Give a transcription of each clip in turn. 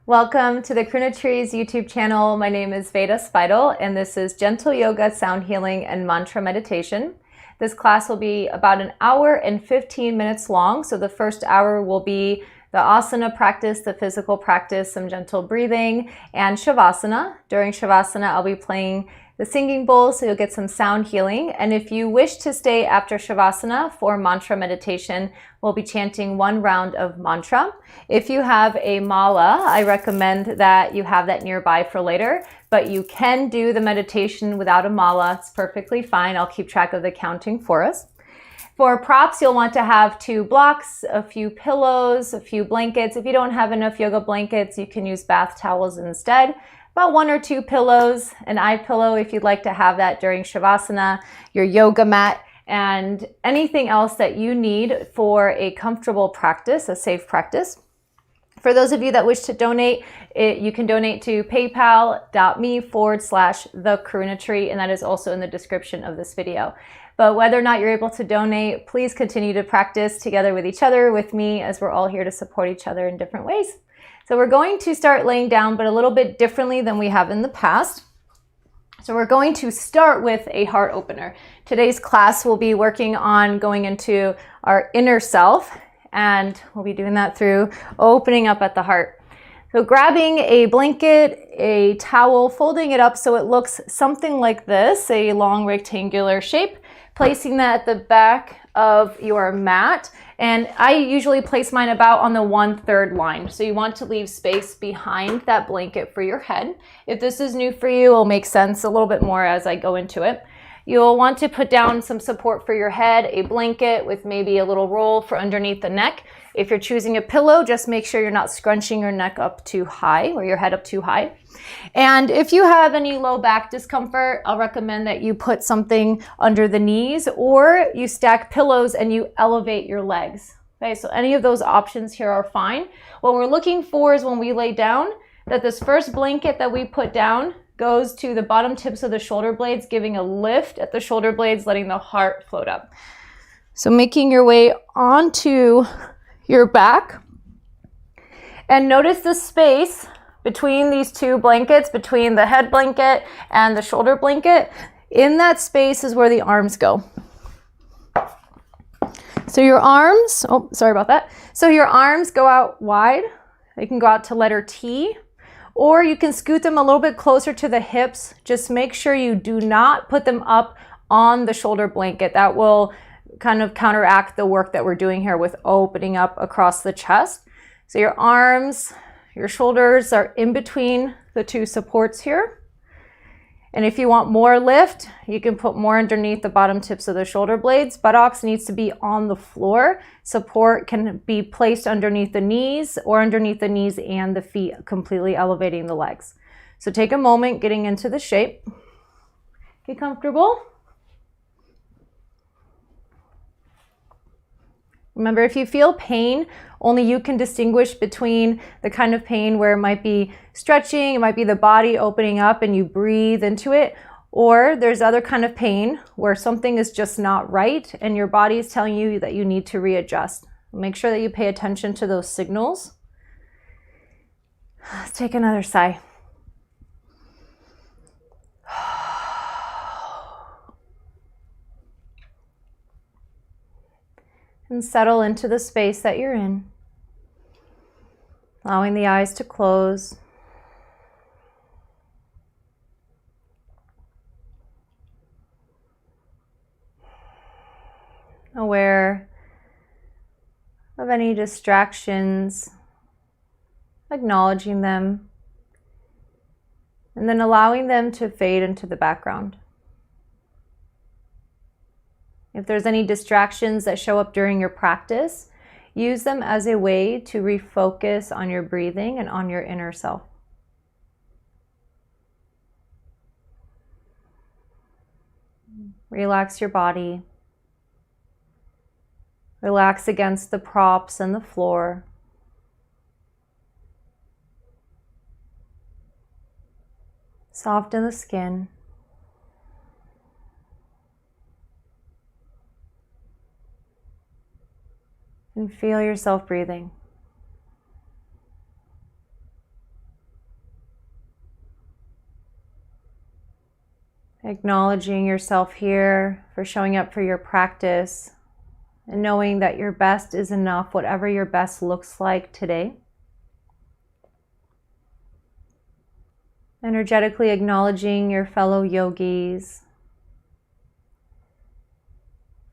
Welcome to the Karuna Trees YouTube channel. My name is Veda Spidle, and this is Gentle Yoga, Sound Healing, and Mantra Meditation. This class will be about an hour and 15 minutes long. So the first hour will be the asana practice, the physical practice, some gentle breathing, and śavāsana. During śavāsana, I'll be playing the singing bowl, so you'll get some sound healing. And if you wish to stay after śavāsana for mantra meditation, we'll be chanting one round of mantra. If you have a mala, I recommend that you have that nearby for later, but you can do the meditation without a mala. It's perfectly fine. I'll keep track of the counting for us. For props, you'll want to have 2 blocks, a few pillows, a few blankets. If you don't have enough yoga blankets, you can use bath towels instead. About 1 or 2 pillows, an eye pillow if you'd like to have that during śavāsana, your yoga mat, and anything else that you need for a comfortable practice, a safe practice. For those of you that wish to donate, you can donate to paypal.me/theKarunaTree, and that is also in the description of this video. But whether or not you're able to donate, please continue to practice together with each other, with me, as we're all here to support each other in different ways. So we're going to start laying down, but a little bit differently than we have in the past. So we're going to start with a heart opener. Today's class will be working on going into our inner self, and we'll be doing that through opening up at the heart. So grabbing a blanket, a towel, folding it up so it looks something like this, a long rectangular shape, placing that at the back of your mat. And I usually place mine about on the 1/3 line. So you want to leave space behind that blanket for your head. If this is new for you, it'll make sense a little bit more as I go into it. You'll want to put down some support for your head, a blanket with maybe a little roll for underneath the neck. If you're choosing a pillow, just make sure you're not scrunching your neck up too high or your head up too high. And if you have any low back discomfort, I'll recommend that you put something under the knees, or you stack pillows and you elevate your legs. Okay, so any of those options here are fine. What we're looking for is when we lay down, that this first blanket that we put down goes to the bottom tips of the shoulder blades, giving a lift at the shoulder blades, letting the heart float up. So making your way onto your back, and notice the space between these 2 blankets, between the head blanket and the shoulder blanket. In that space is where the arms go. So your arms, oh, sorry about that. So your arms go out wide. They can go out to letter T, or you can scoot them a little bit closer to the hips. Just make sure you do not put them up on the shoulder blanket. That will kind of counteract the work that we're doing here with opening up across the chest. So your arms, your shoulders are in between the 2 supports here. And if you want more lift, you can put more underneath the bottom tips of the shoulder blades. Buttocks needs to be on the floor. Support can be placed underneath the knees or underneath the knees and the feet, completely elevating the legs. So take a moment getting into the shape. Get comfortable. Remember, if you feel pain, only you can distinguish between the kind of pain where it might be stretching, it might be the body opening up and you breathe into it, or there's other kind of pain where something is just not right and your body is telling you that you need to readjust. Make sure that you pay attention to those signals. Let's take another sigh. And settle into the space that you're in, allowing the eyes to close. Aware of any distractions, acknowledging them, and then allowing them to fade into the background. If there's any distractions that show up during your practice, use them as a way to refocus on your breathing and on your inner self. Relax your body. Relax against the props and the floor. Soften the skin. And feel yourself breathing. Acknowledging yourself here for showing up for your practice and knowing that your best is enough, whatever your best looks like today. Energetically acknowledging your fellow yogis,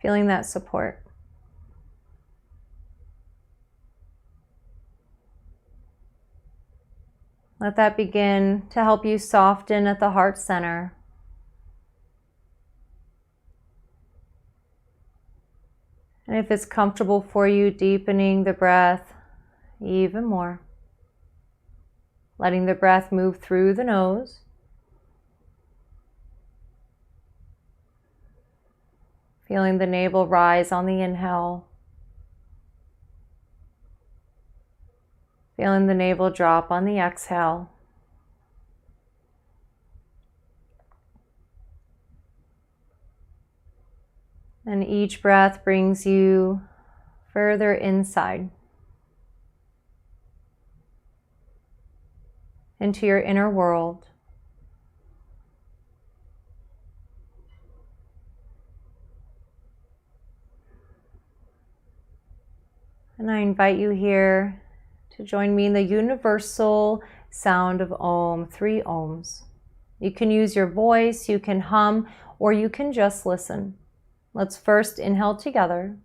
feeling that support. Let that begin to help you soften at the heart center. And if it's comfortable for you, deepening the breath even more. Letting the breath move through the nose. Feeling the navel rise on the inhale. Feeling the navel drop on the exhale. And each breath brings you further inside, into your inner world. And I invite you here to join me in the universal sound of Om, 3 ohms. You can use your voice, you can hum, or you can just listen. Let's first inhale together.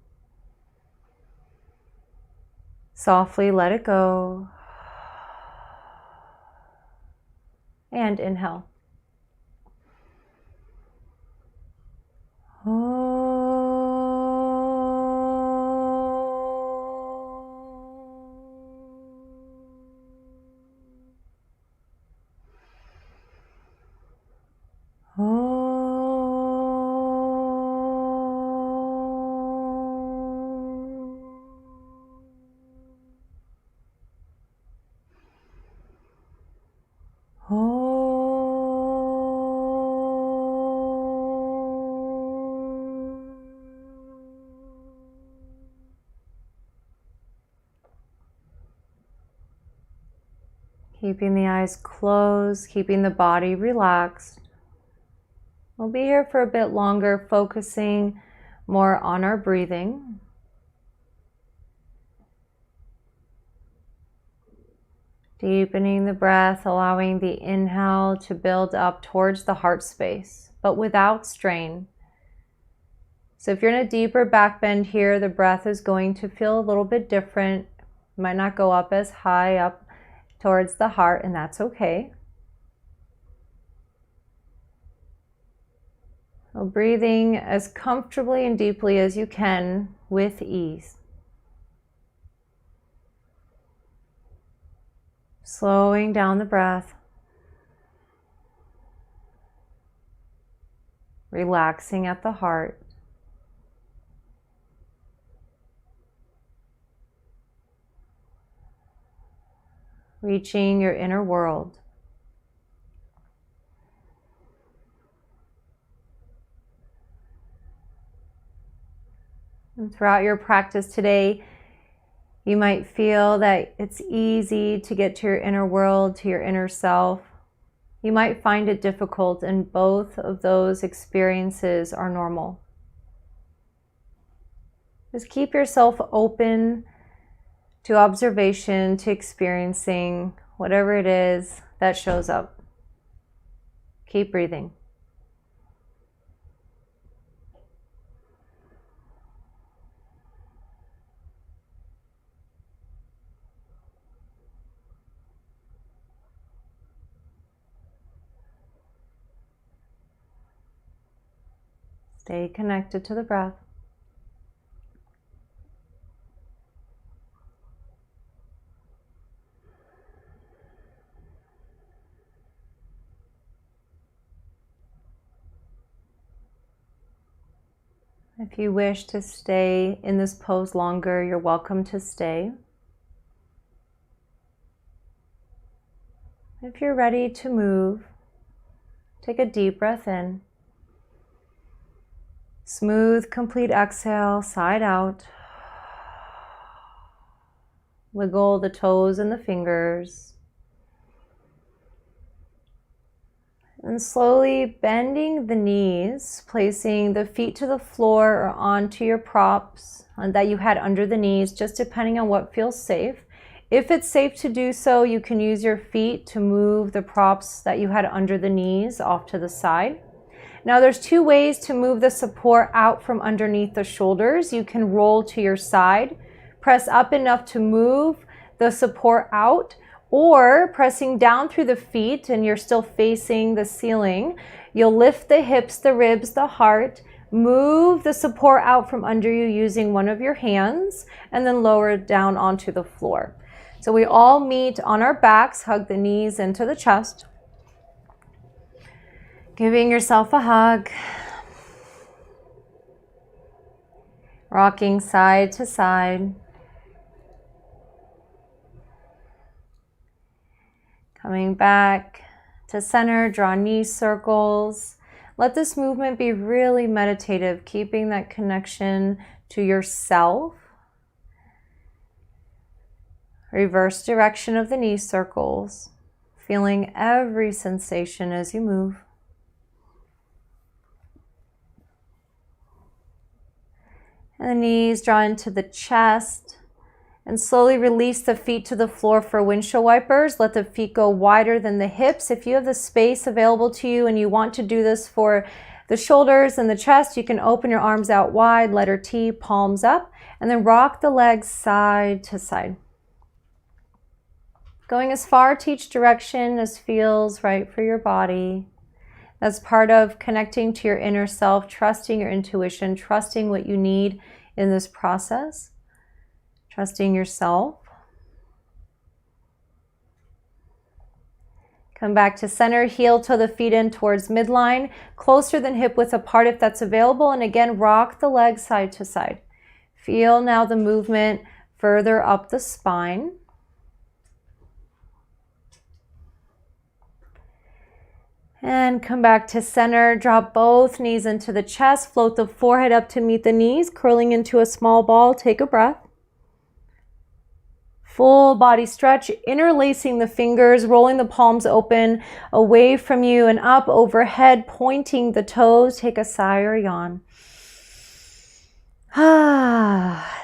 Softly let it go. And inhale. Keeping the eyes closed, keeping the body relaxed. We'll be here for a bit longer, focusing more on our breathing. Deepening the breath, allowing the inhale to build up towards the heart space, but without strain. So if you're in a deeper back bend here, the breath is going to feel a little bit different. It might not go up as high up towards the heart, and that's okay. So breathing as comfortably and deeply as you can with ease. Slowing down the breath. Relaxing at the heart. Reaching your inner world. And throughout your practice today, you might feel that it's easy to get to your inner world, to your inner self. You might find it difficult, and both of those experiences are normal. Just keep yourself open to observation, to experiencing whatever it is that shows up. Keep breathing. Stay connected to the breath. If you wish to stay in this pose longer, you're welcome to stay. If you're ready to move, take a deep breath in. Smooth, complete exhale, side out. Wiggle the toes and the fingers. And slowly bending the knees, placing the feet to the floor or onto your props that you had under the knees, just depending on what feels safe. If it's safe to do so, you can use your feet to move the props that you had under the knees off to the side. Now there's two ways to move the support out from underneath the shoulders. You can roll to your side, press up enough to move the support out, or pressing down through the feet and you're still facing the ceiling, you'll lift the hips, the ribs, the heart, move the support out from under you using one of your hands, and then lower it down onto the floor. So we all meet on our backs, hug the knees into the chest. Giving yourself a hug. Rocking side to side. Coming back to center, draw knee circles. Let this movement be really meditative, keeping that connection to yourself. Reverse direction of the knee circles, feeling every sensation as you move. And the knees draw into the chest. And slowly release the feet to the floor for windshield wipers. Let the feet go wider than the hips. If you have the space available to you and you want to do this for the shoulders and the chest, you can open your arms out wide, letter T, palms up, and then rock the legs side to side. Going as far to each direction as feels right for your body. That's part of connecting to your inner self, trusting your intuition, trusting what you need in this process. Trusting yourself. Come back to center, heel toe the feet in towards midline, closer than hip width apart if that's available. And again, rock the legs side to side. Feel now the movement further up the spine. And come back to center, drop both knees into the chest, float the forehead up to meet the knees, curling into a small ball, take a breath. Full body stretch, interlacing the fingers, rolling the palms open away from you and up overhead, pointing the toes. Take a sigh or yawn.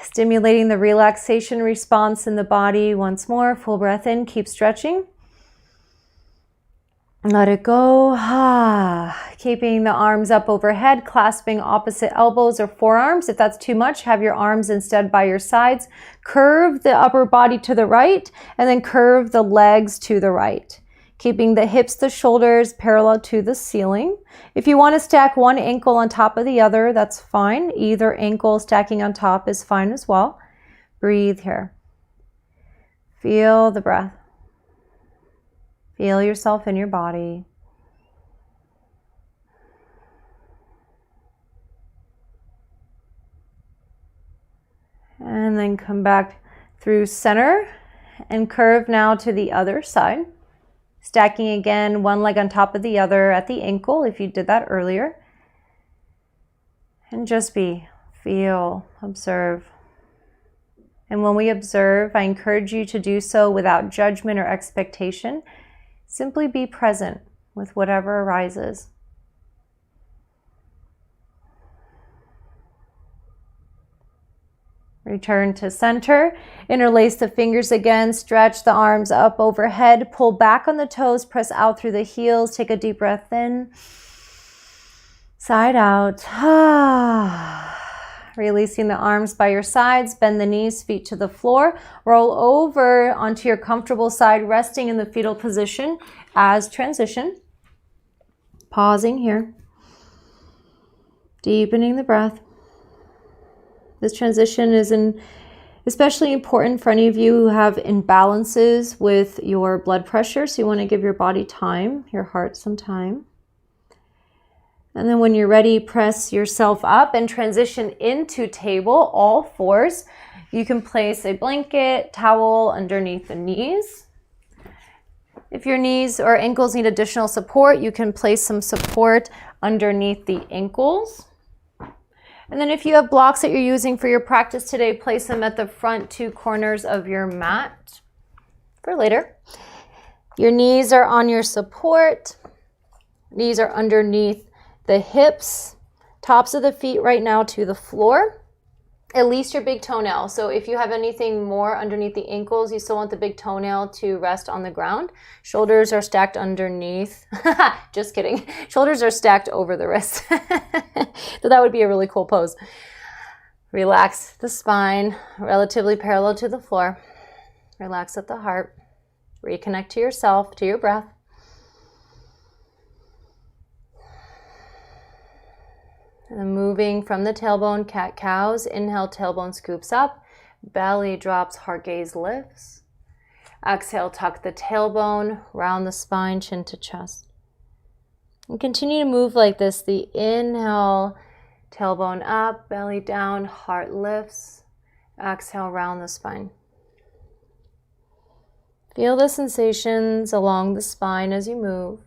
Stimulating the relaxation response in the body once more. Full breath in, keep stretching. Let it go. Keeping the arms up overhead, clasping opposite elbows or forearms. If that's too much, have your arms instead by your sides. Curve the upper body to the right and then curve the legs to the right. Keeping the hips, the shoulders parallel to the ceiling. If you want to stack one ankle on top of the other, that's fine. Either ankle stacking on top is fine as well. Breathe here. Feel the breath. Feel yourself in your body. And then come back through center and curve now to the other side. Stacking again, one leg on top of the other at the ankle if you did that earlier. And just be, feel, observe. And when we observe, I encourage you to do so without judgment or expectation. Simply be present with whatever arises. Return to center. Interlace the fingers again. Stretch the arms up overhead. Pull back on the toes. Press out through the heels. Take a deep breath in. Side out. Releasing the arms by your sides. Bend the knees, feet to the floor. Roll over onto your comfortable side, resting in the fetal position as transition. Pausing here. Deepening the breath. This transition is especially important for any of you who have imbalances with your blood pressure. So you want to give your body time, your heart some time. And then when you're ready, press yourself up and transition into table, all fours. You can place a blanket, towel underneath the knees. If your knees or ankles need additional support, you can place some support underneath the ankles. And then if you have blocks that you're using for your practice today, place them at the front two corners of your mat for later. Your knees are on your support. Knees are underneath the hips, tops of the feet right now to the floor. At least your big toenail. So if you have anything more underneath the ankles, you still want the big toenail to rest on the ground. Shoulders are stacked underneath. Just kidding. Shoulders are stacked over the wrist. So that would be a really cool pose. Relax the spine, relatively parallel to the floor. Relax at the heart. Reconnect to yourself, to your breath. And then moving from the tailbone, cat-cows. Inhale, tailbone scoops up. Belly drops, heart gaze lifts. Exhale, tuck the tailbone, round the spine, chin to chest. And continue to move like this. The inhale, tailbone up, belly down, heart lifts. Exhale, round the spine. Feel the sensations along the spine as you move.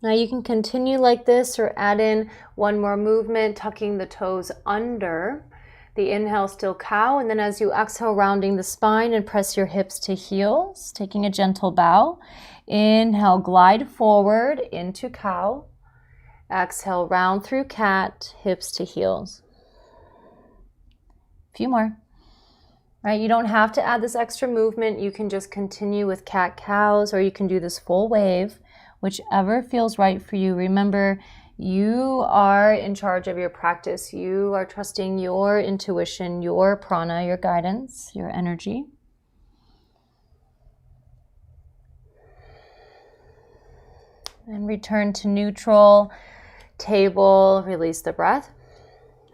Now you can continue like this or add in one more movement, tucking the toes under. The inhale, still cow, and then as you exhale, rounding the spine and press your hips to heels, taking a gentle bow. Inhale, glide forward into cow. Exhale, round through cat, hips to heels. A few more. Right, you don't have to add this extra movement. You can just continue with cat-cows, or you can do this full wave. Whichever feels right for you. Remember, you are in charge of your practice. You are trusting your intuition, your prana, your guidance, your energy. And return to neutral, table, release the breath.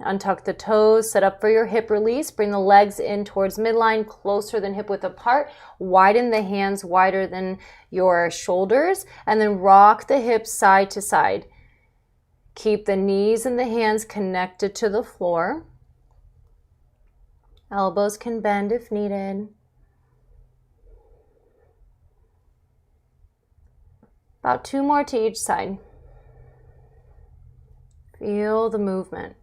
Untuck the toes, set up for your hip release. Bring the legs in towards midline, closer than hip width apart. Widen the hands wider than your shoulders. And then rock the hips side to side. Keep the knees and the hands connected to the floor. Elbows can bend if needed. About 2 more to each side. Feel the movement.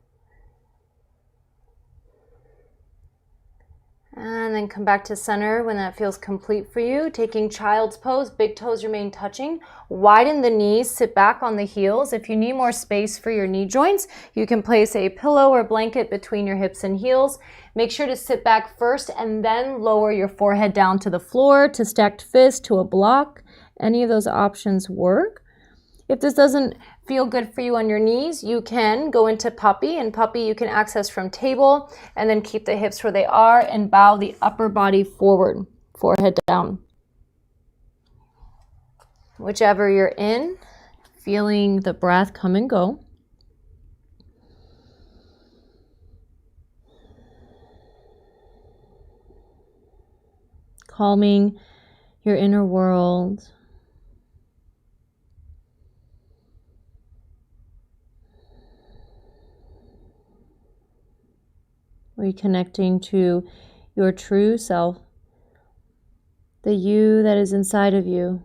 And then come back to center when that feels complete for you. Taking child's pose, big toes remain touching. Widen the knees, sit back on the heels. If you need more space for your knee joints, you can place a pillow or blanket between your hips and heels. Make sure to sit back first and then lower your forehead down to the floor, to stacked fist, to a block. Any of those options work. If this doesn't feel good for you on your knees, you can go into puppy. And puppy you can access from table and then keep the hips where they are and bow the upper body forward, forehead down. Whichever you're in, feeling the breath come and go. Calming your inner world. Reconnecting to your true self, the you that is inside of you,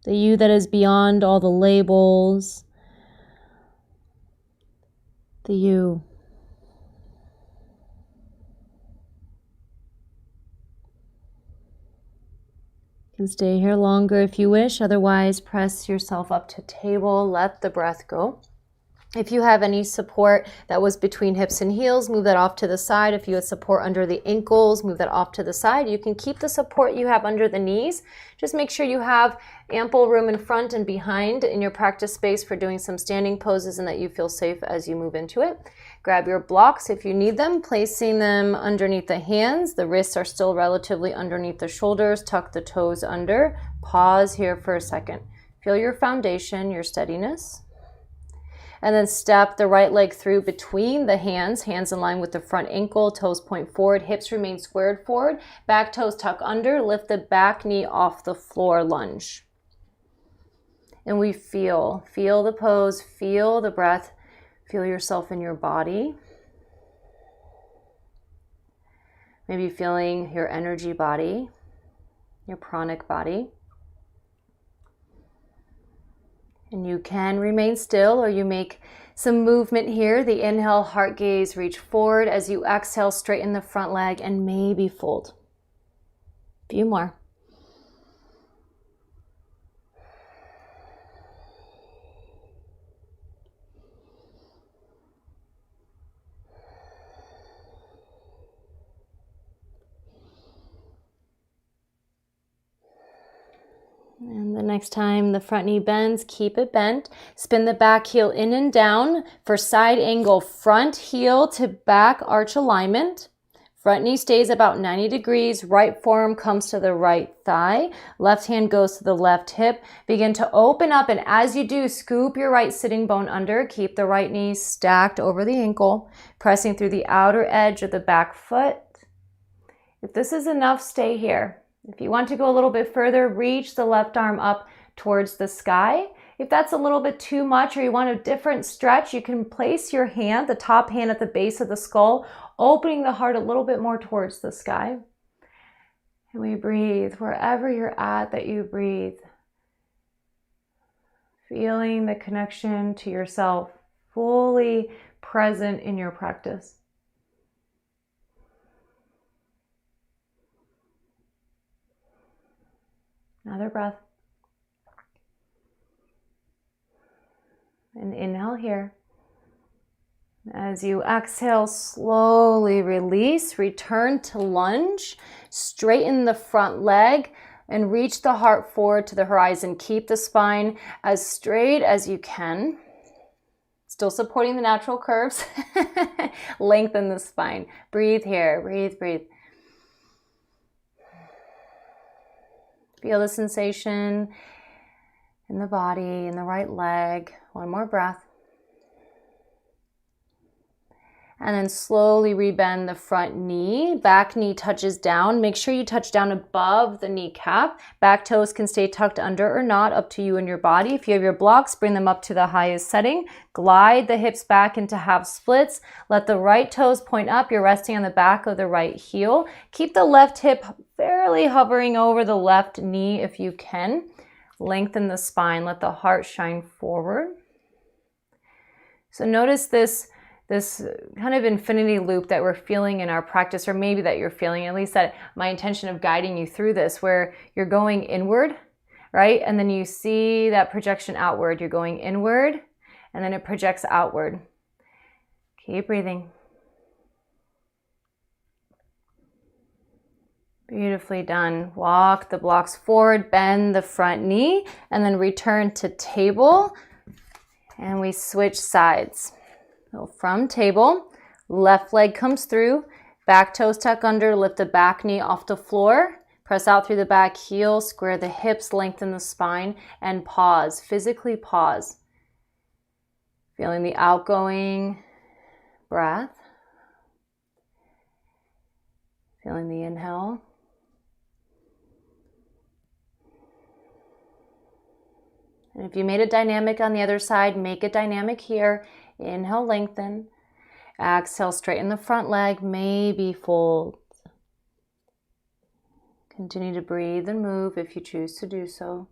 the you that is beyond all the labels, the you. You can stay here longer if you wish, otherwise press yourself up to table, let the breath go. If you have any support that was between hips and heels, move that off to the side. If you had support under the ankles, move that off to the side. You can keep the support you have under the knees. Just make sure you have ample room in front and behind in your practice space for doing some standing poses and that you feel safe as you move into it. Grab your blocks if you need them, placing them underneath the hands. The wrists are still relatively underneath the shoulders. Tuck the toes under. Pause here for a second. Feel your foundation, your steadiness. And then step the right leg through between the hands, hands in line with the front ankle, toes point forward, hips remain squared forward, back toes tuck under, lift the back knee off the floor, lunge. And we feel the pose, feel the breath, feel yourself in your body. Maybe feeling your energy body, your pranic body. And you can remain still, or you make Some movement here. The inhale, heart gaze, reach forward. As you exhale, straighten the front leg and maybe fold. A few more. And the next time the front knee bends, keep it bent. Spin the back heel in and down for side angle, front heel to back arch alignment. Front knee stays about 90 degrees. Right forearm comes to the right thigh. Left hand goes to the left hip. Begin to open up, and as you do, scoop your right sitting bone under. Keep the right knee stacked over the ankle, pressing through the outer edge of the back foot. If this is enough, stay here. If you want to go a little bit further, reach the left arm up towards the sky. If that's a little bit too much or you want a different stretch, you can place your hand, the top hand at the base of the skull, opening the heart a little bit more towards the sky. And we breathe wherever you're at, that you breathe. Feeling the connection to yourself, fully present in your practice. Another breath. And inhale here. As you exhale, slowly release, return to lunge, straighten the front leg, and reach the heart forward to the horizon. Keep the spine as straight as you can. Still supporting the natural curves. Lengthen the spine. Breathe here, breathe, breathe. Feel the sensation in the body, in the right leg. One more breath. And then slowly rebend the front knee. Back knee touches down. Make sure you touch down above the kneecap. Back toes can stay tucked under or not, up to you and your body. If you have your blocks, bring them up to the highest setting. Glide the hips back into half splits. Let the right toes point up. You're resting on the back of the right heel. Keep the left hip fairly hovering over the left knee if you can. Lengthen the spine. Let the heart shine forward. So notice this kind of infinity loop that we're feeling in our practice, or maybe that you're feeling, at least that my intention of guiding you through this, where you're going inward, right? And then you see that projection outward. You're going inward, and then it projects outward. Keep breathing. Beautifully done. Walk the blocks forward, bend the front knee, and then return to table, and we switch sides. So from table, left leg comes through, back toes tuck under, lift the back knee off the floor, press out through the back heel, square the hips, lengthen the spine, and pause. Physically pause. Feeling the outgoing breath. Feeling the inhale. And if you made it dynamic on the other side, make it dynamic here. Inhale, lengthen. Exhale, straighten the front leg, maybe fold. Continue to breathe and move if you choose to do so.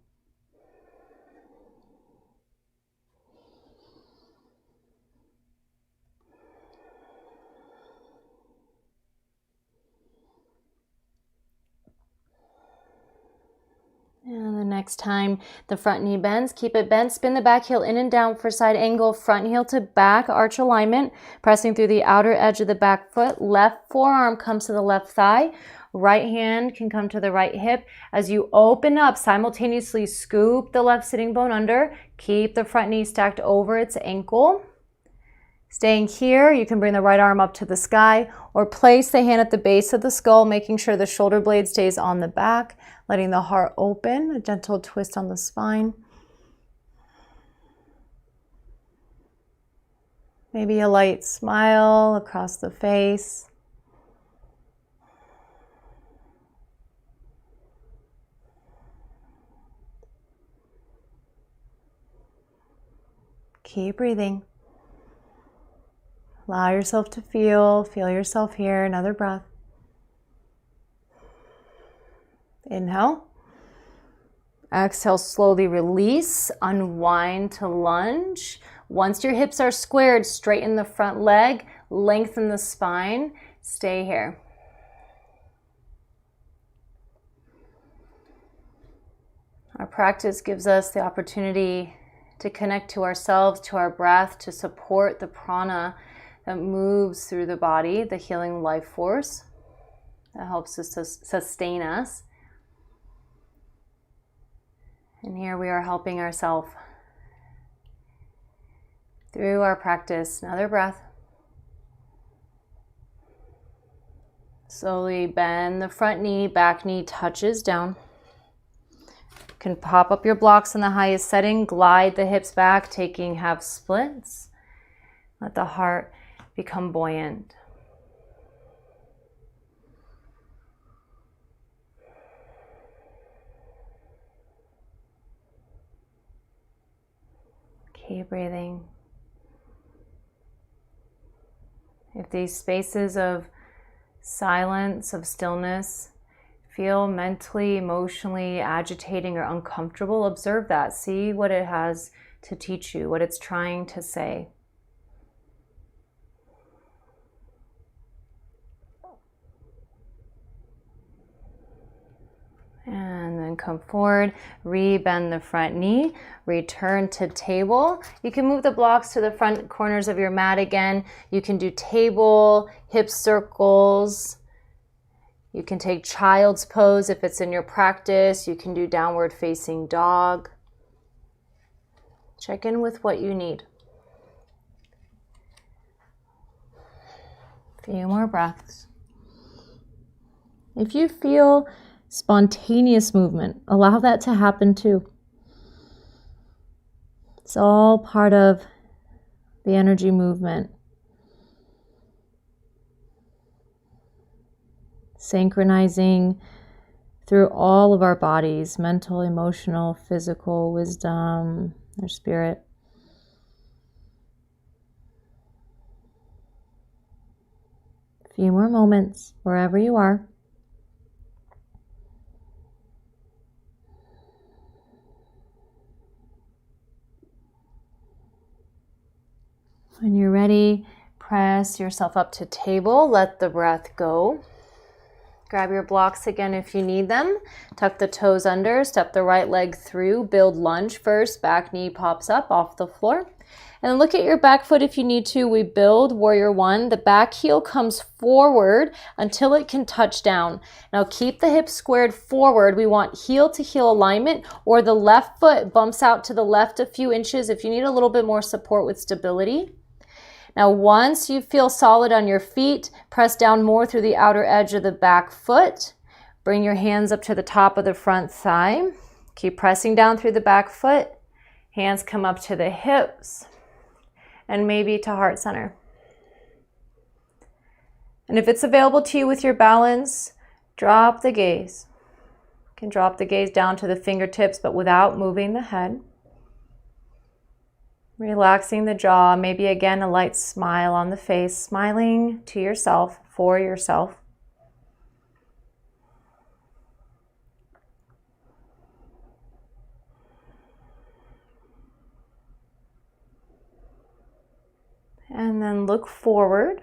And the next time the front knee bends, keep it bent. Spin the back heel in and down for side angle. Front heel to back arch alignment. Pressing through the outer edge of the back foot. Left forearm comes to the left thigh. Right hand can come to the right hip. As you open up, simultaneously scoop the left sitting bone under. Keep the front knee stacked over its ankle. Staying here, you can bring the right arm up to the sky or place the hand at the base of the skull, making sure the shoulder blade stays on the back, letting the heart open, a gentle twist on the spine. Maybe a light smile across the face. Keep breathing. Allow yourself to feel yourself here. Another breath. Inhale. Exhale, slowly release, unwind to lunge. Once your hips are squared, straighten the front leg, lengthen the spine, stay here. Our practice gives us the opportunity to connect to ourselves, to our breath, to support the prana that moves through the body, the healing life force that helps us to sustain us. And here we are helping ourselves through our practice. Another breath. Slowly bend the front knee, back knee touches down. You can pop up your blocks in the highest setting, glide the hips back, taking half splits. Let the heart become buoyant. Keep breathing. If these spaces of silence, of stillness, feel mentally, emotionally agitating or uncomfortable, observe that. See what it has to teach you, what it's trying to say. And then come forward, re-bend the front knee, return to table. You can move the blocks to the front corners of your mat again. You can do table, hip circles. You can take child's pose if it's in your practice. You can do downward facing dog. Check in with what you need. A few more breaths. If you feel spontaneous movement, allow that to happen too. It's all part of the energy movement. Synchronizing through all of our bodies, mental, emotional, physical, wisdom, our spirit. A few more moments, wherever you are. When you're ready, press yourself up to table. Let the breath go. Grab your blocks again if you need them. Tuck the toes under. Step the right leg through. Build lunge first. Back knee pops up off the floor. And then look at your back foot if you need to. We build warrior one. The back heel comes forward until it can touch down. Now keep the hips squared forward. We want heel to heel alignment, or the left foot bumps out to the left a few inches if you need a little bit more support with stability. Now, once you feel solid on your feet, press down more through the outer edge of the back foot. Bring your hands up to the top of the front thigh. Keep pressing down through the back foot. Hands come up to the hips and maybe to heart center. And if it's available to you with your balance, drop the gaze. You can drop the gaze down to the fingertips, but without moving the head. Relaxing the jaw, maybe again a light smile on the face, smiling to yourself, for yourself. And then look forward.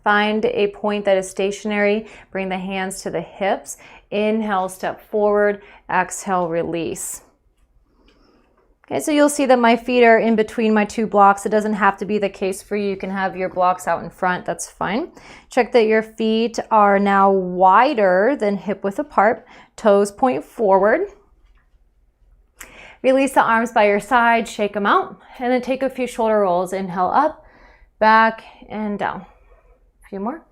Find a point that is stationary. Bring the hands to the hips. Inhale, step forward. Exhale, release. Okay, so you'll see that my feet are in between my two blocks. It doesn't have to be the case for you. You can have your blocks out in front. That's fine. Check that your feet are now wider than hip width apart. Toes point forward. Release the arms by your side. Shake them out. And then take a few shoulder rolls. Inhale up, back, and down. A few more.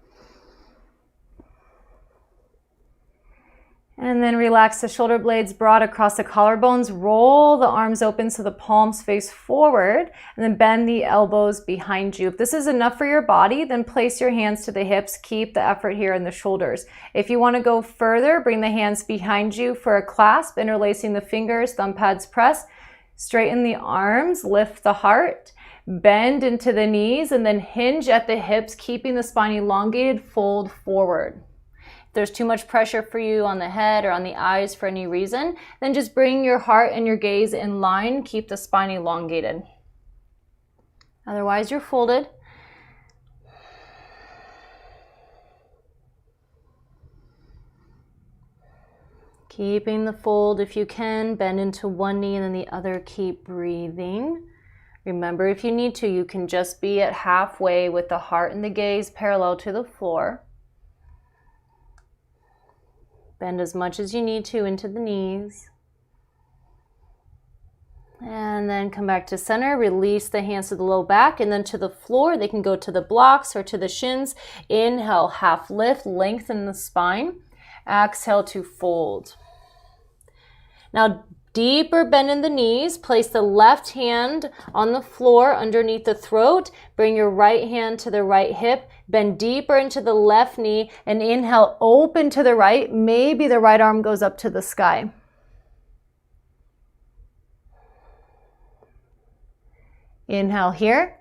And then relax the shoulder blades broad across the collarbones. Roll the arms open so the palms face forward, and then bend the elbows behind you. If this is enough for your body, then place your hands to the hips. Keep the effort here in the shoulders. If you want to go further, bring the hands behind you for a clasp, interlacing the fingers, thumb pads press. Straighten the arms, lift the heart, bend into the knees, and then hinge at the hips, keeping the spine elongated, fold forward. There's too much pressure for you on the head or on the eyes for any reason, then just bring your heart and your gaze in line. Keep the spine elongated. Otherwise, you're folded. Keeping the fold if you can. Bend into one knee and then the other. Keep breathing. Remember, if you need to, you can just be at halfway with the heart and the gaze parallel to the floor. Bend as much as you need to into the knees. And then come back to center. Release the hands to the low back and then to the floor. They can go to the blocks or to the shins. Inhale, half lift, lengthen the spine. Exhale to fold. Now, deeper bend in the knees. Place the left hand on the floor underneath the throat. Bring your right hand to the right hip. Bend deeper into the left knee and inhale, open to the right. Maybe the right arm goes up to the sky. Inhale here.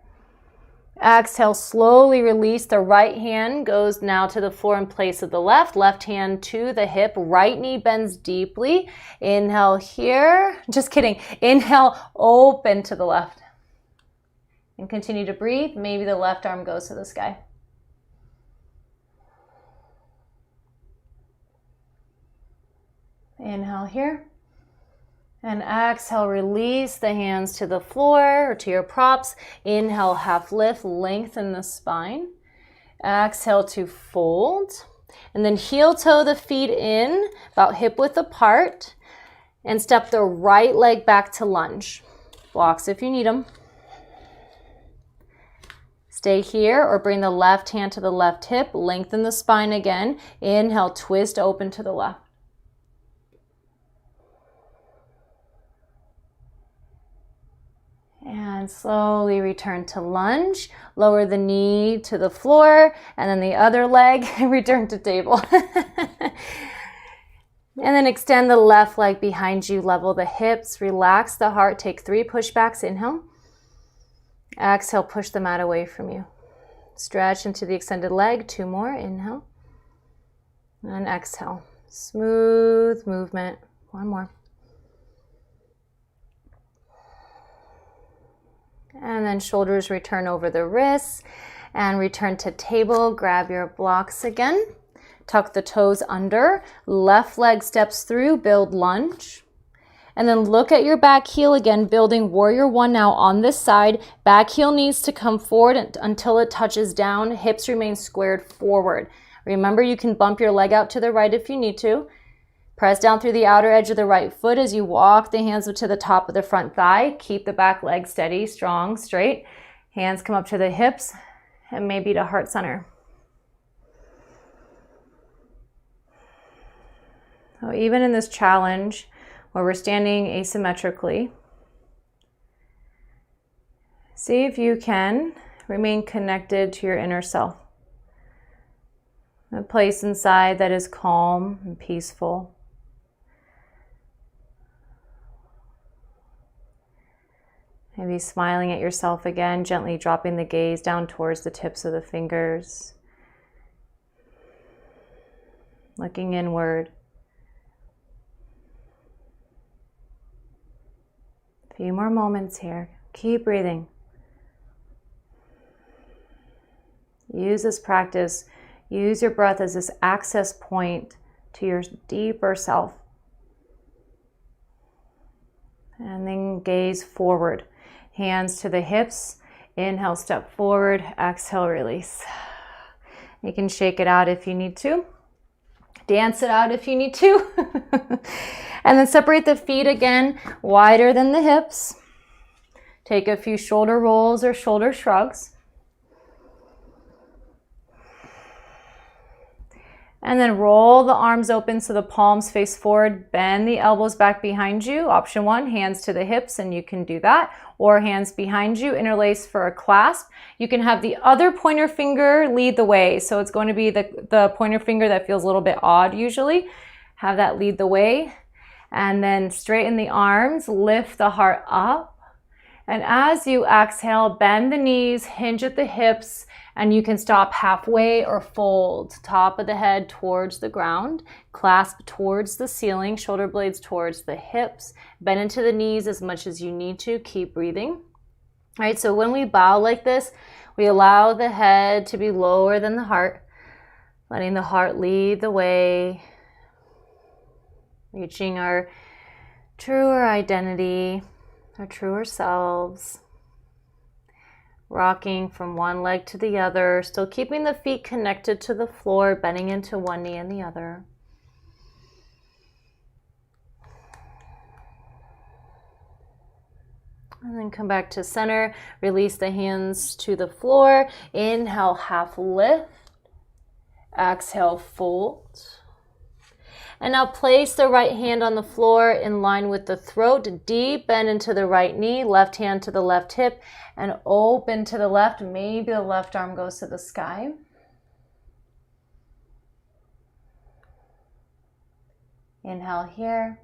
Exhale, slowly release. The right hand goes now to the floor in place of the left. Left hand to the hip. Right knee bends deeply. Inhale here. Just kidding. Inhale, open to the left. And continue to breathe. Maybe the left arm goes to the sky. Inhale here. And exhale, release the hands to the floor or to your props. Inhale, half lift, lengthen the spine. Exhale to fold. And then heel toe the feet in, about hip width apart. And step the right leg back to lunge. Blocks if you need them. Stay here or bring the left hand to the left hip. Lengthen the spine again. Inhale, twist open to the left. And slowly return to lunge. Lower the knee to the floor and then the other leg, return to table. And then extend the left leg behind you, level the hips, relax the heart, take 3 pushbacks, inhale. Exhale, push the mat away from you. Stretch into the extended leg, 2 more, inhale. And exhale, smooth movement, 1 more. And then shoulders return over the wrists and return to table. Grab your blocks again. Tuck the toes under. Left leg steps through, build lunge. And then look at your back heel again, building warrior 1 now on this side. Back heel needs to come forward until it touches down. Hips remain squared forward. Remember, you can bump your leg out to the right if you need to. Press down through the outer edge of the right foot as you walk the hands up to the top of the front thigh. Keep the back leg steady, strong, straight. Hands come up to the hips and maybe to heart center. So even in this challenge where we're standing asymmetrically, see if you can remain connected to your inner self. A place inside that is calm and peaceful. Maybe smiling at yourself again, gently dropping the gaze down towards the tips of the fingers. Looking inward. A few more moments here. Keep breathing. Use this practice. Use your breath as this access point to your deeper self. And then gaze forward. Hands to the hips. Inhale, step forward. Exhale, release. You can shake it out if you need to. Dance it out if you need to. And then separate the feet again, wider than the hips. Take a few shoulder rolls or shoulder shrugs. And then roll the arms open so the palms face forward. Bend the elbows back behind you. Option 1, hands to the hips, and you can do that. Or hands behind you, interlace for a clasp. You can have the other pointer finger lead the way. So it's going to be the pointer finger that feels a little bit odd usually. Have that lead the way. And then straighten the arms, lift the heart up. And as you exhale, bend the knees, hinge at the hips, and you can stop halfway or fold. Top of the head towards the ground, clasp towards the ceiling, shoulder blades towards the hips. Bend into the knees as much as you need to. Keep breathing. All right, so when we bow like this, we allow the head to be lower than the heart, letting the heart lead the way, reaching our truer identity, our truer selves, rocking from one leg to the other, still keeping the feet connected to the floor, bending into one knee and the other. And then come back to center, release the hands to the floor. Inhale, half lift. Exhale, fold. And now place the right hand on the floor in line with the throat. Deep bend into the right knee, left hand to the left hip, and open to the left. Maybe the left arm goes to the sky. Inhale here.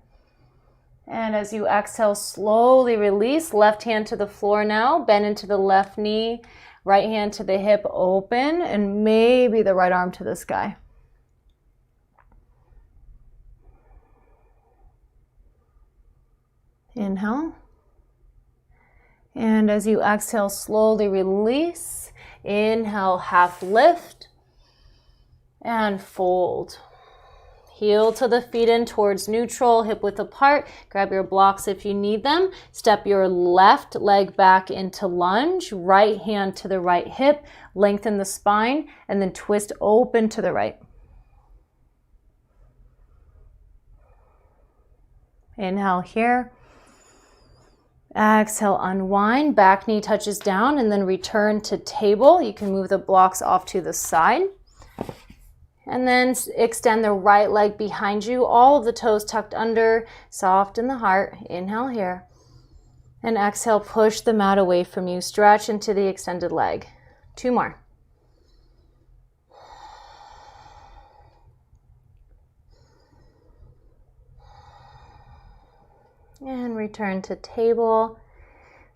And as you exhale, slowly release. Left hand to the floor now. Bend into the left knee. Right hand to the hip, open. And maybe the right arm to the sky. Inhale. And as you exhale, slowly release. Inhale, half lift. And fold. Heel to the feet in towards neutral, hip width apart. Grab your blocks if you need them. Step your left leg back into lunge. Right hand to the right hip. Lengthen the spine and then twist open to the right. Inhale here. Exhale, unwind. Back knee touches down and then return to table. You can move the blocks off to the side. And then extend the right leg behind you, all of the toes tucked under, soft in the heart. Inhale here. And exhale, push the mat away from you. Stretch into the extended leg. 2 more. And return to table.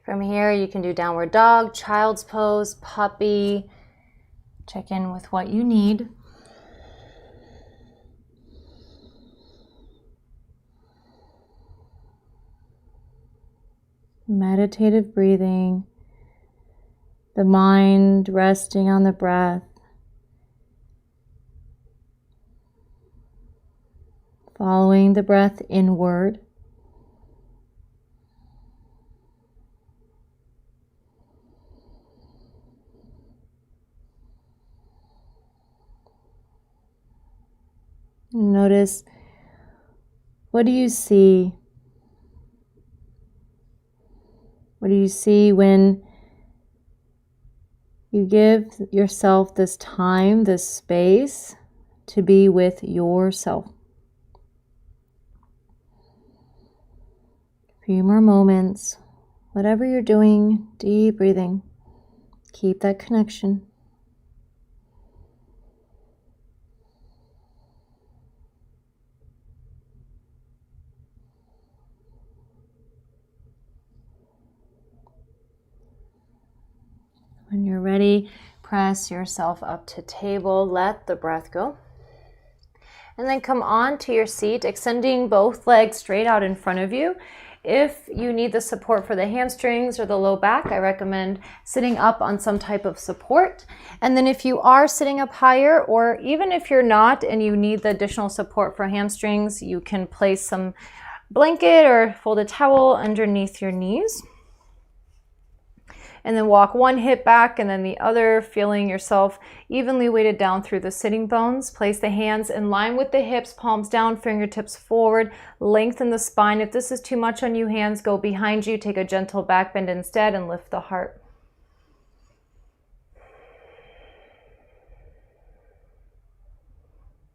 From here, you can do downward dog, child's pose, puppy. Check in with what you need. Meditative breathing, the mind resting on the breath, following the breath inward. Notice, what do you see? What do you see when you give yourself this time, this space to be with yourself? A few more moments. Whatever you're doing, deep breathing. Keep that connection. When you're ready, press yourself up to table. Let the breath go. And then come on to your seat, extending both legs straight out in front of you. If you need the support for the hamstrings or the low back, I recommend sitting up on some type of support. And then if you are sitting up higher, or even if you're not and you need the additional support for hamstrings, you can place some blanket or folded towel underneath your knees. And then walk one hip back and then the other, feeling yourself evenly weighted down through the sitting bones. Place the hands in line with the hips, palms down, fingertips forward. Lengthen the spine. If this is too much on you, hands go behind you. Take a gentle back bend instead and lift the heart.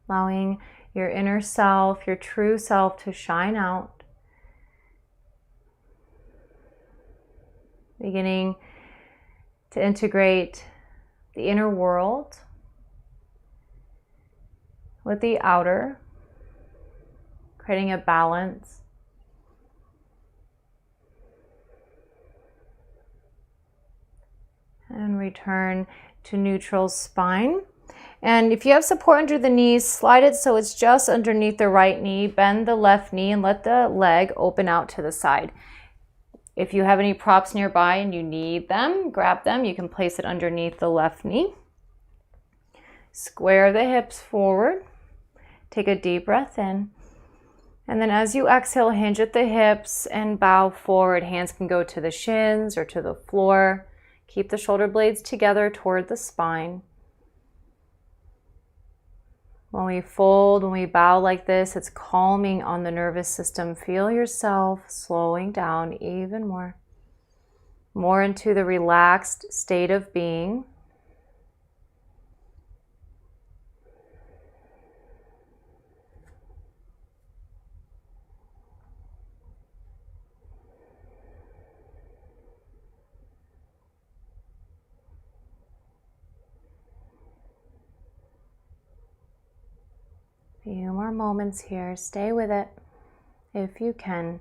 Allowing your inner self, your true self, to shine out. Beginning to integrate the inner world with the outer, creating a balance. And return to neutral spine. And if you have support under the knees, slide it so it's just underneath the right knee. Bend the left knee and let the leg open out to the side. If you have any props nearby and you need them, grab them. You can place it underneath the left knee. Square the hips forward. Take a deep breath in. And then as you exhale, hinge at the hips and bow forward. Hands can go to the shins or to the floor. Keep the shoulder blades together toward the spine. When we fold, when we bow like this, it's calming on the nervous system. Feel yourself slowing down even more. More into the relaxed state of being. Few more moments here. Stay with it if you can.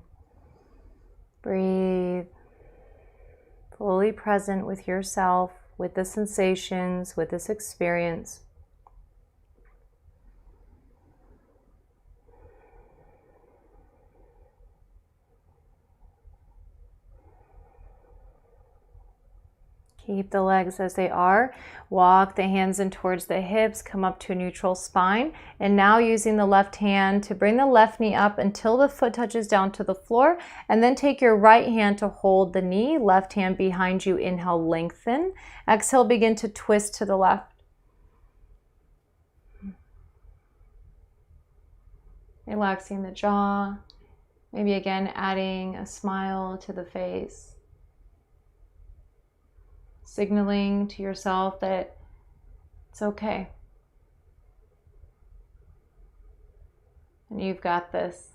Breathe. Fully present with yourself, with the sensations, with this experience. Keep the legs as they are. Walk the hands in towards the hips, come up to a neutral spine. And now using the left hand to bring the left knee up until the foot touches down to the floor. And then take your right hand to hold the knee, left hand behind you. Inhale, lengthen. Exhale, begin to twist to the left. Relaxing the jaw. Maybe again adding a smile to the face. Signaling to yourself that it's okay. And you've got this.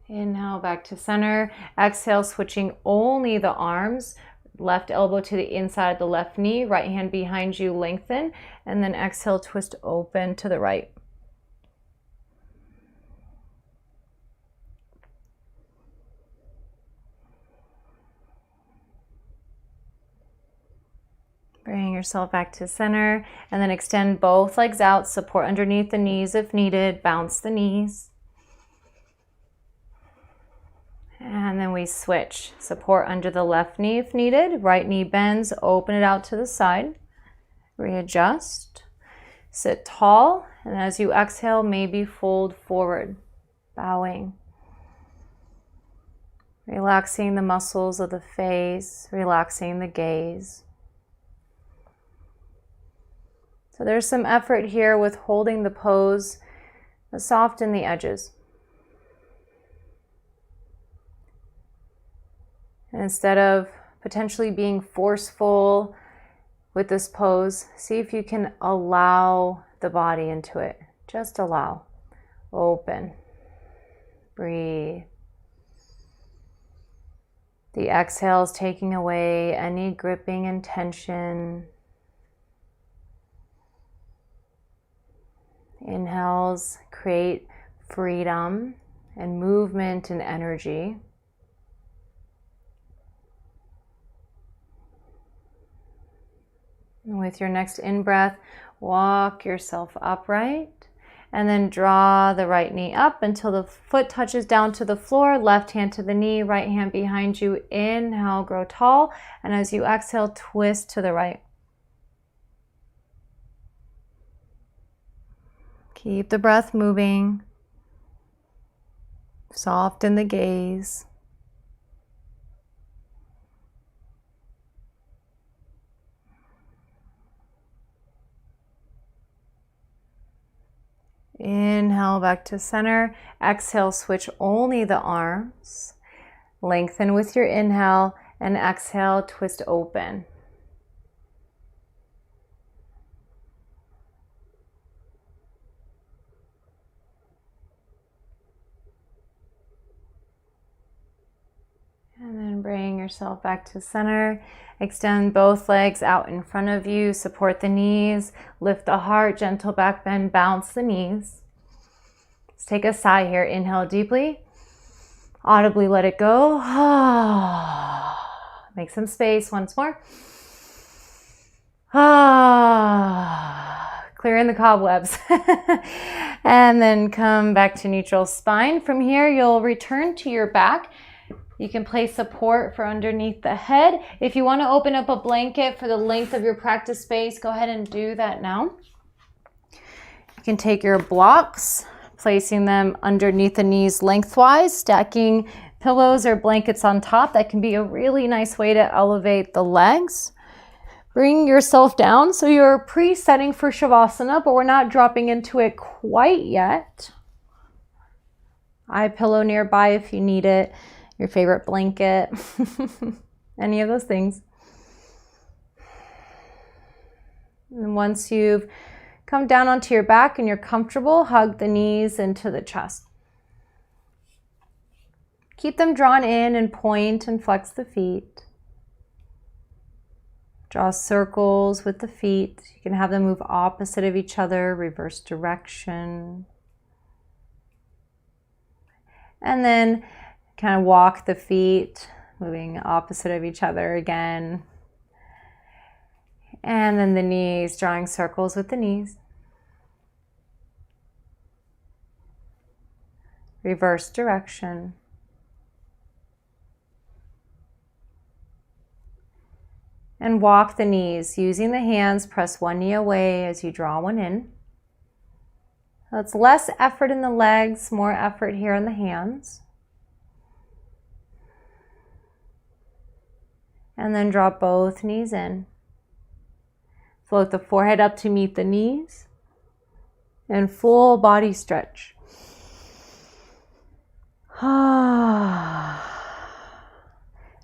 Inhale back to center. Exhale, switching only the arms. Left elbow to the inside of the left knee. Right hand behind you, lengthen. And then exhale, twist open to the right. Bring yourself back to center and then extend both legs out, support underneath the knees if needed, bounce the knees. And then we switch, support under the left knee if needed, right knee bends, open it out to the side, readjust, sit tall, and as you exhale, maybe fold forward, bowing. Relaxing the muscles of the face, relaxing the gaze. So there's some effort here with holding the pose, but soften the edges. And instead of potentially being forceful with this pose, see if you can allow the body into it. Just allow. Open. Breathe. The exhale is taking away any gripping and tension. Inhales create freedom and movement and energy. And with your next in-breath, walk yourself upright and then draw the right knee up until the foot touches down to the floor. Left hand to the knee, right hand behind you. Inhale, grow tall. And as you exhale, twist to the right. Keep the breath moving. Soften the gaze. Inhale back to center. Exhale, switch only the arms. Lengthen with your inhale and exhale, twist open. And then bring yourself back to center. Extend both legs out in front of you. Support the knees. Lift the heart. Gentle back bend. Bounce the knees. Let's take a sigh here. Inhale deeply. Audibly let it go. Make some space once more. clearing the cobwebs. And then come back to neutral spine. From here, you'll return to your back. You can place support for underneath the head. If you want to open up a blanket for the length of your practice space, go ahead and do that now. You can take your blocks, placing them underneath the knees lengthwise, stacking pillows or blankets on top. That can be a really nice way to elevate the legs. Bring yourself down. So you're pre-setting for Shavasana, but we're not dropping into it quite yet. Eye pillow nearby if you need it. Your favorite blanket. Any of those things. And once you've come down onto your back and you're comfortable, hug the knees into the chest. Keep them drawn in and point and flex the feet. Draw circles with the feet. You can have them move opposite of each other, reverse direction. And then kind of walk the feet, moving opposite of each other again. And then the knees, drawing circles with the knees. Reverse direction. And walk the knees. Using the hands, press one knee away as you draw one in. So it's less effort in the legs, more effort here in the hands. And then drop both knees in. Float the forehead up to meet the knees. And full body stretch.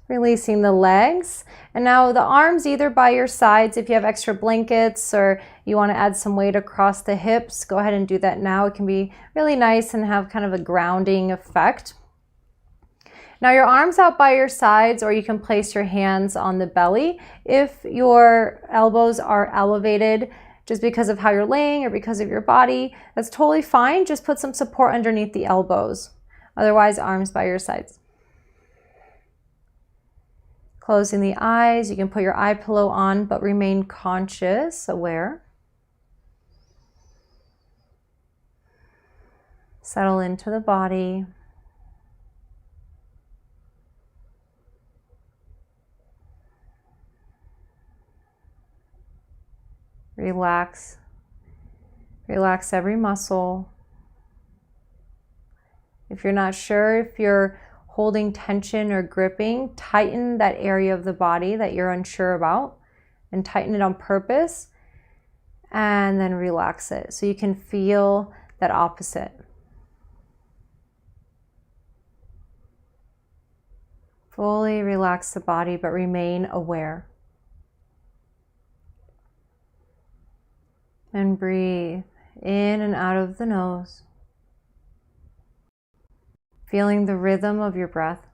Releasing the legs. And now the arms either by your sides. If you have extra blankets or you want to add some weight across the hips, go ahead and do that now. It can be really nice and have kind of a grounding effect. Now your arms out by your sides, or you can place your hands on the belly. If your elbows are elevated just because of how you're laying or because of your body, that's totally fine. Just put some support underneath the elbows. Otherwise, arms by your sides. Closing the eyes, you can put your eye pillow on, but remain conscious, aware. Settle into the body. Relax. Relax every muscle. If you're not sure if you're holding tension or gripping, tighten that area of the body that you're unsure about and tighten it on purpose, and then relax it so you can feel that opposite. Fully relax the body, but remain aware. And breathe in and out of the nose. Feeling the rhythm of your breath.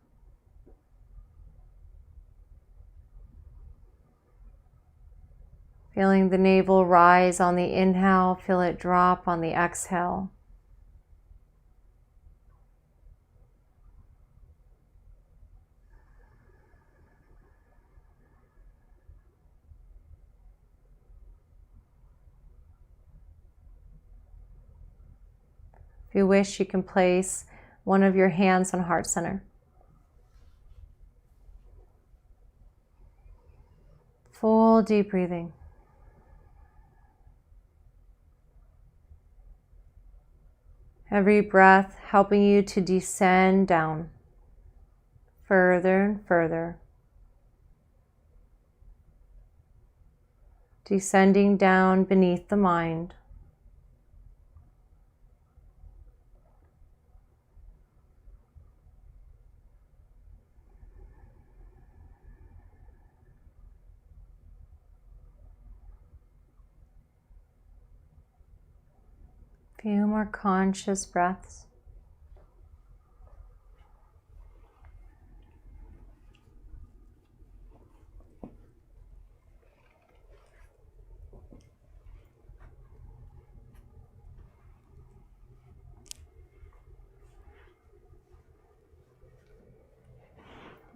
Feeling the navel rise on the inhale, feel it drop on the exhale. If you wish, you can place one of your hands on heart center. Full deep breathing. Every breath helping you to descend down, further and further. Descending down beneath the mind. Few more conscious breaths.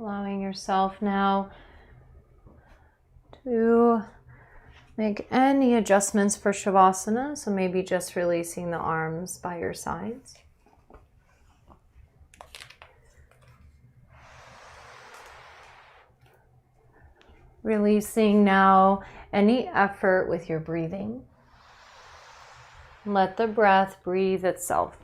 Allowing yourself now to Make any adjustments for śavāsana, so maybe just releasing the arms by your sides. Releasing now any effort with your breathing. Let the breath breathe itself.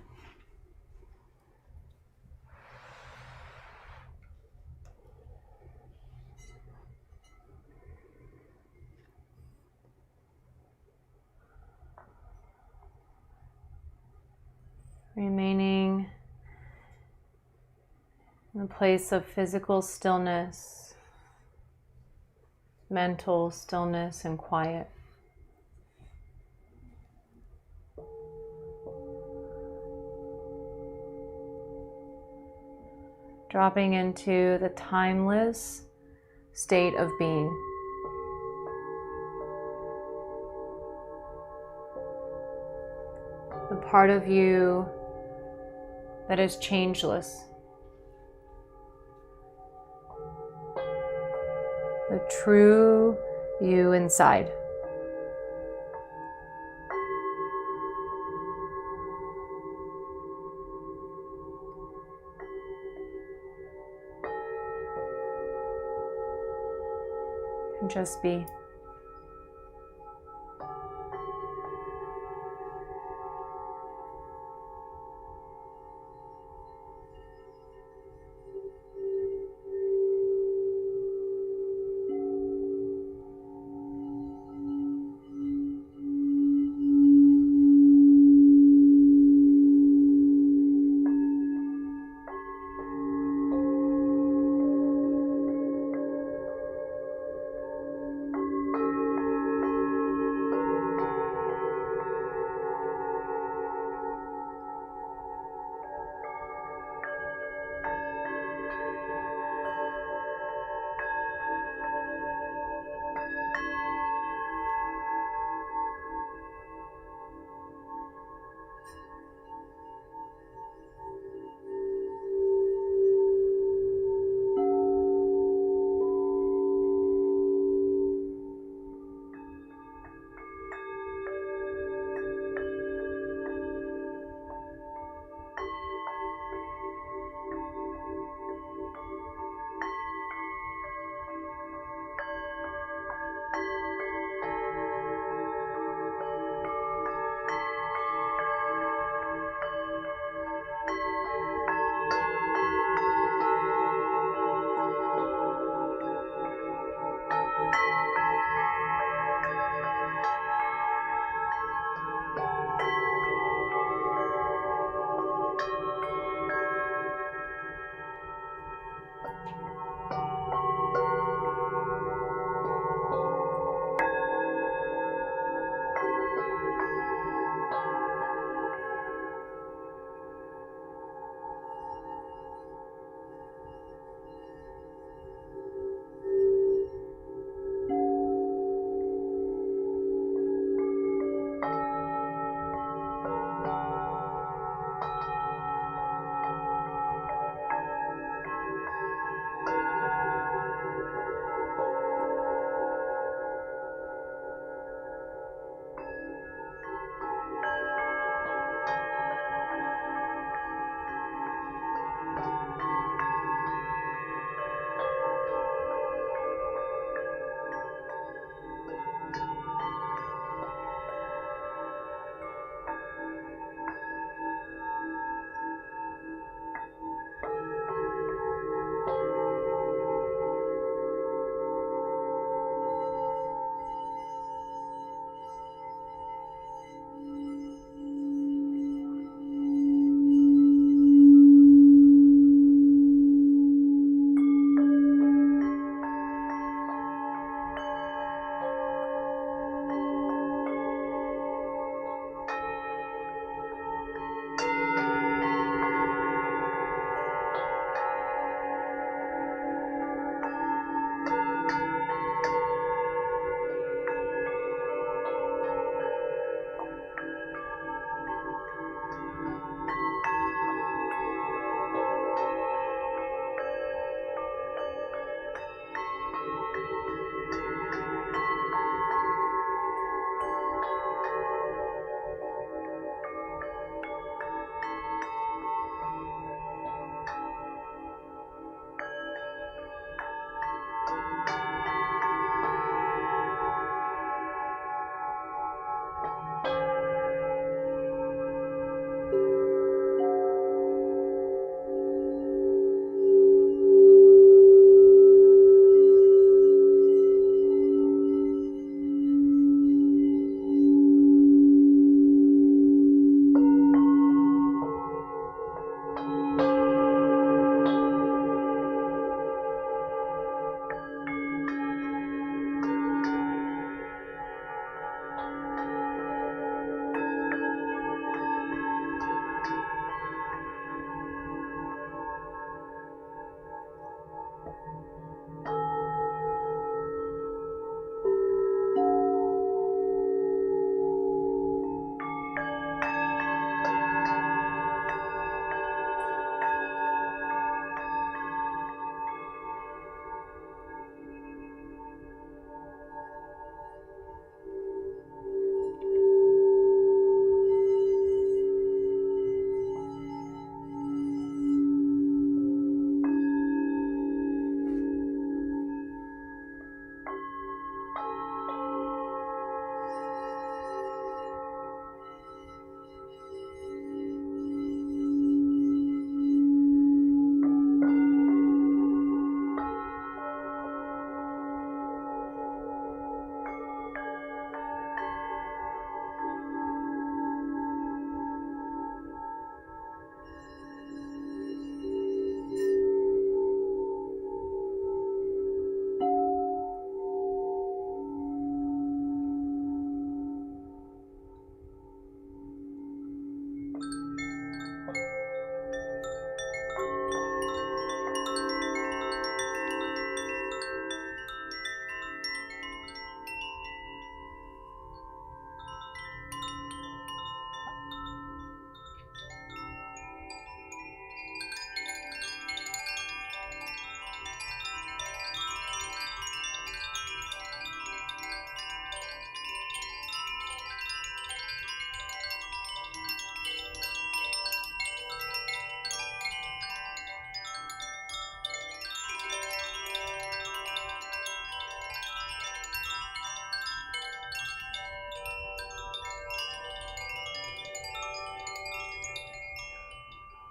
Remaining in a place of physical stillness, mental stillness and quiet. Dropping into the timeless state of being. The part of you that is changeless. The true you inside. And just be.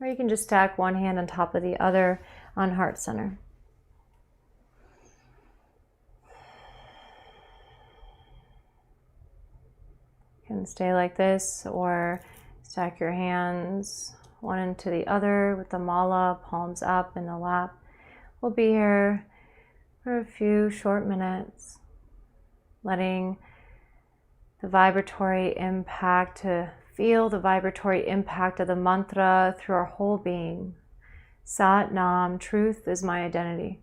Or you can just stack one hand on top of the other on heart center. You can stay like this or stack your hands one into the other with the mala, palms up in the lap. We'll be here for a few short minutes, letting the vibratory impact, to feel the vibratory impact of the mantra through our whole being. Sat Nam, truth is my identity.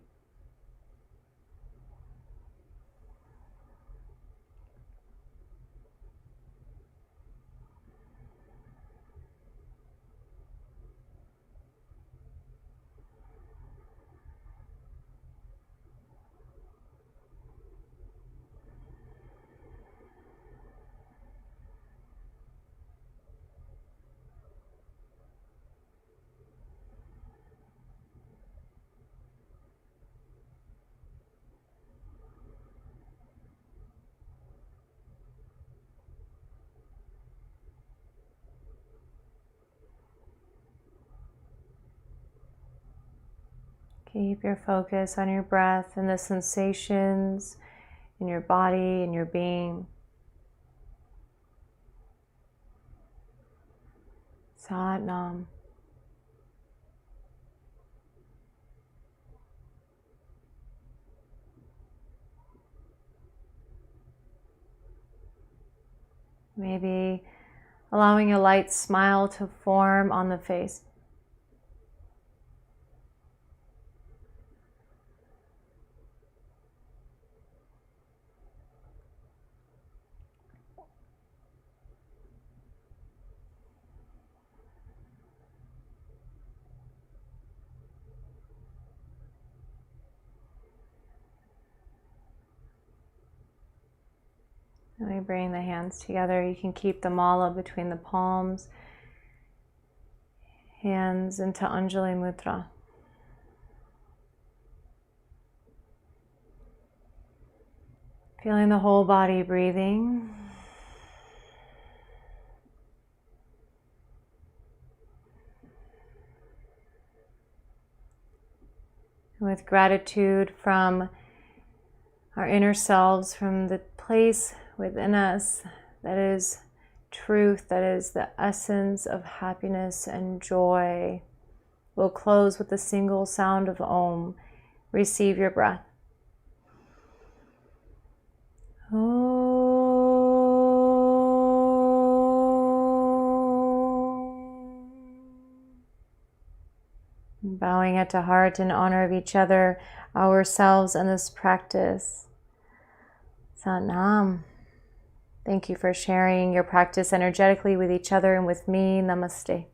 Keep your focus on your breath and the sensations in your body and your being. Sat Nam. Maybe allowing a light smile to form on the face. And we bring the hands together. You can keep the mala between the palms, hands into Anjali Mudra. Feeling the whole body breathing. With gratitude from our inner selves, from the place within us that is truth, that is the essence of happiness and joy. We'll close with a single sound of Om. Receive your breath. Bowing head to heart in honor of each other, ourselves, and this practice. Sat Nam. Thank you for sharing your practice energetically with each other and with me. Namaste.